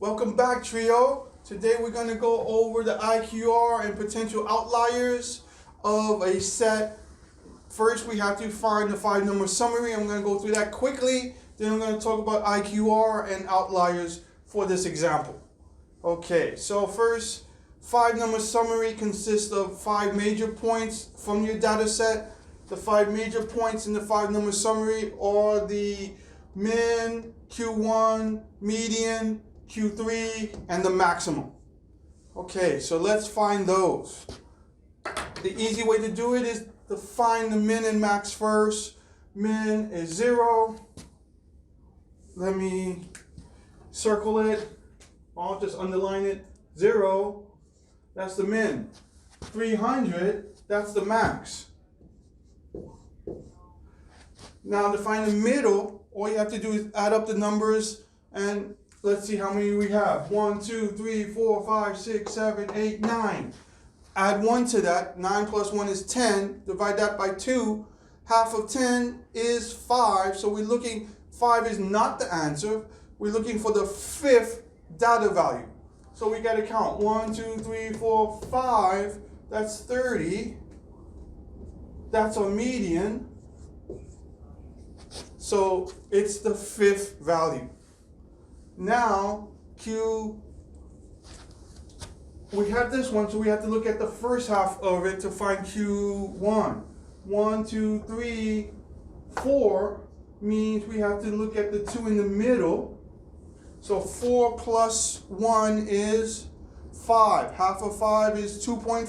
Welcome back, trio. Today we're going to go over the IQR and potential outliers of a set. First, we have to find the 5-number summary. I'm going to go through that quickly. Then I'm going to talk about IQR and outliers for this example. Okay, so first, 5-number summary consists of 5 major points from your data set. The 5 major points in the 5-number summary are the min, Q1, median, Q3, and the maximum. Okay, so let's find those. The easy way to do it is to find the min and max first. Min is 0. Let me circle it. I'll just underline it. 0, that's the min. 300, that's the max. Now to find the middle, all you have to do is add up the numbers and let's see how many we have. 1, 2, 3, 4, 5, 6, 7, 8, 9. Add 1 to that. 9 plus 1 is 10. Divide that by 2. Half of 10 is 5. So we're looking, 5 is not the answer. We're looking for the 5th data value. So we got to count 1, 2, 3, 4, 5. That's 30. That's our median. So it's the 5th value. Now, we have this one, so we have to look at the first half of it to find Q1. 1, 2, 3, 4 means we have to look at the 2 in the middle. So 4 plus 1 is 5. Half of 5 is 2.5.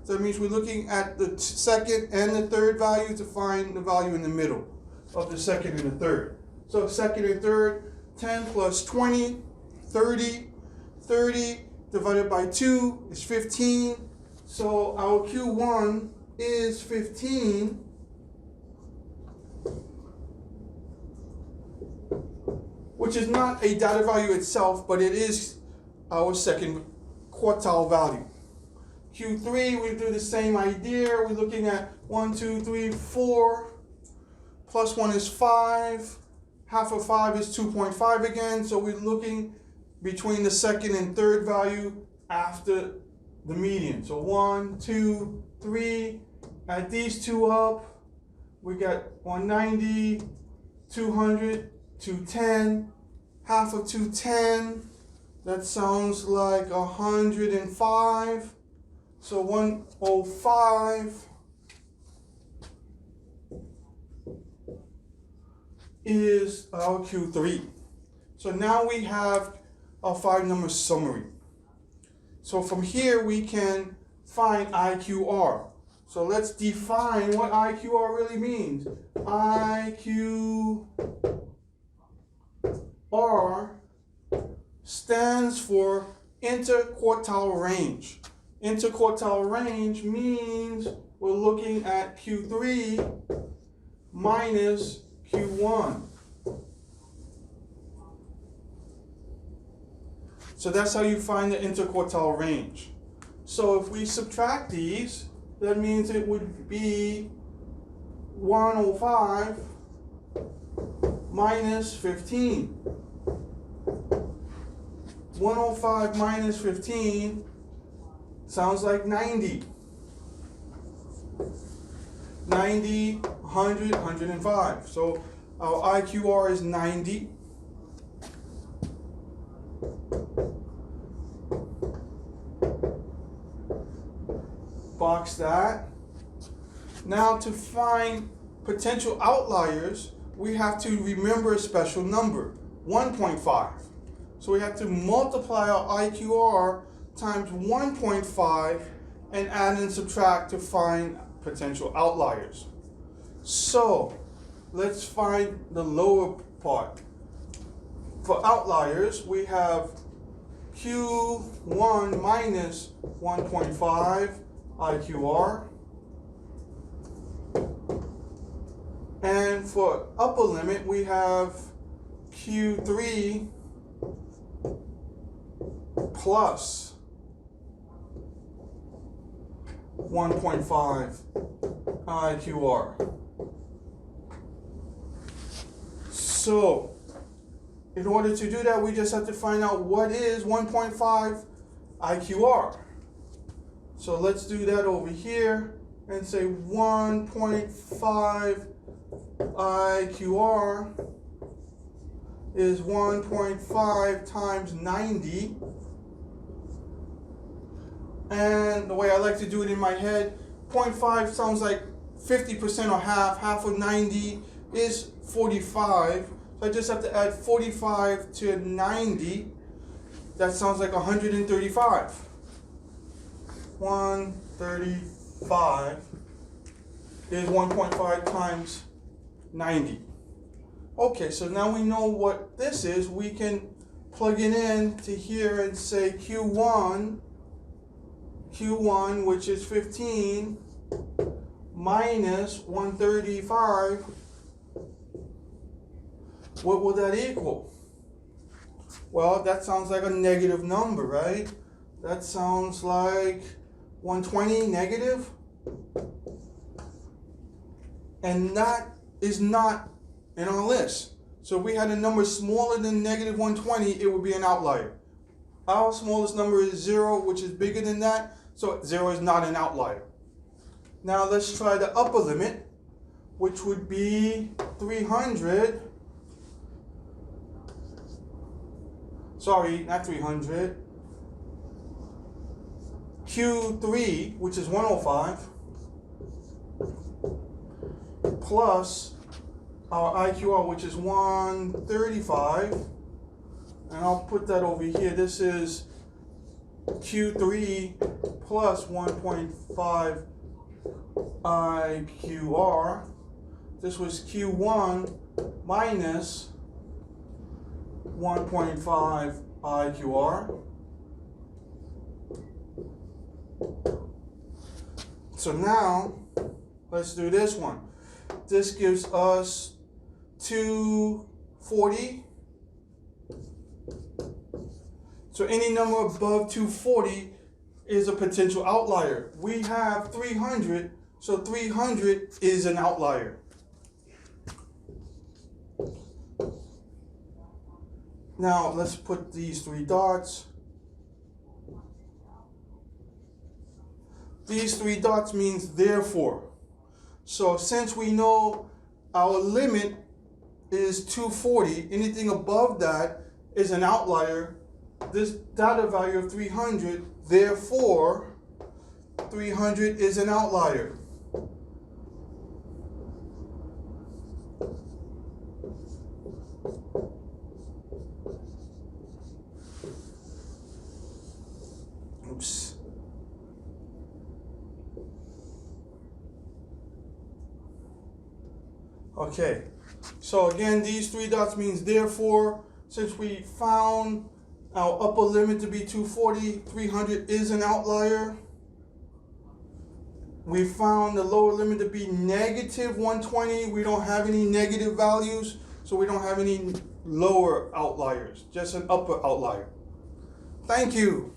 So that means we're looking at the second and the third value to find the value in the middle of the second and the third. So second and third, 10 plus 20, 30. 30 divided by 2 is 15. So our Q1 is 15. Which is not a data value itself, but it is our second quartile value. Q3, we do the same idea. We're looking at 1, 2, 3, 4. Plus 1 is 5. Half of 5 is 2.5 again. So we're looking between the second and third value after the median. So 1, 2, 3. Add these two up. We got 190, 200, 210. Half of 210. That sounds like 105. So 105 is our Q3. So now we have our 5-number summary. So from here we can find IQR. So let's define what IQR really means. IQR stands for interquartile range. Interquartile range means we're looking at Q3 minus Q1. So that's how you find the interquartile range. So if we subtract these, that means it would be 105 minus 15. 105 minus 15 sounds like 90. 90, 100, 105. So our IQR is 90. Box that. Now to find potential outliers, we have to remember a special number, 1.5. So we have to multiply our IQR times 1.5 and add and subtract to find potential outliers. So let's find the lower part. For outliers, we have Q1 minus 1.5 IQR. And for upper limit, we have Q3 plus 1.5 IQR. So In order to do that, we just have to find out what is 1.5 IQR. So let's do that over here and say 1.5 IQR is 1.5 times 90. And the way I like to do it in my head, 0.5 sounds like 50% or half of 90 is 45. So I just have to add 45 to 90. That sounds like 135. 135 is 1.5 times 90. Okay, so now we know what this is. We can plug it in to here and say Q1, which is 15, minus 135. What will that equal? Well, that sounds like a negative number, right? That sounds like 120 negative. And that is not in our list. So if we had a number smaller than negative 120, it would be an outlier. Our smallest number is 0, which is bigger than that. So 0 is not an outlier. Now let's try the upper limit, which would be 300. Sorry, not 300. Q3, which is 105, plus our IQR, which is 135. And I'll put that over here. This is Q3 plus 1.5 IQR. This was Q1 minus 1.5 IQR. So now, let's do this one. This gives us 240. So any number above 240 is a potential outlier. We have 300, so 300 is an outlier. Now let's put these 3 dots. These 3 dots means therefore. So since we know our limit is 240, anything above that is an outlier. This data value of 300, therefore 300 is an outlier. Oops. Okay, so again, these 3 dots means therefore. Since we found our upper limit to be 240, 300 is an outlier. We found the lower limit to be negative 120. We don't have any negative values, so we don't have any lower outliers, just an upper outlier. Thank you.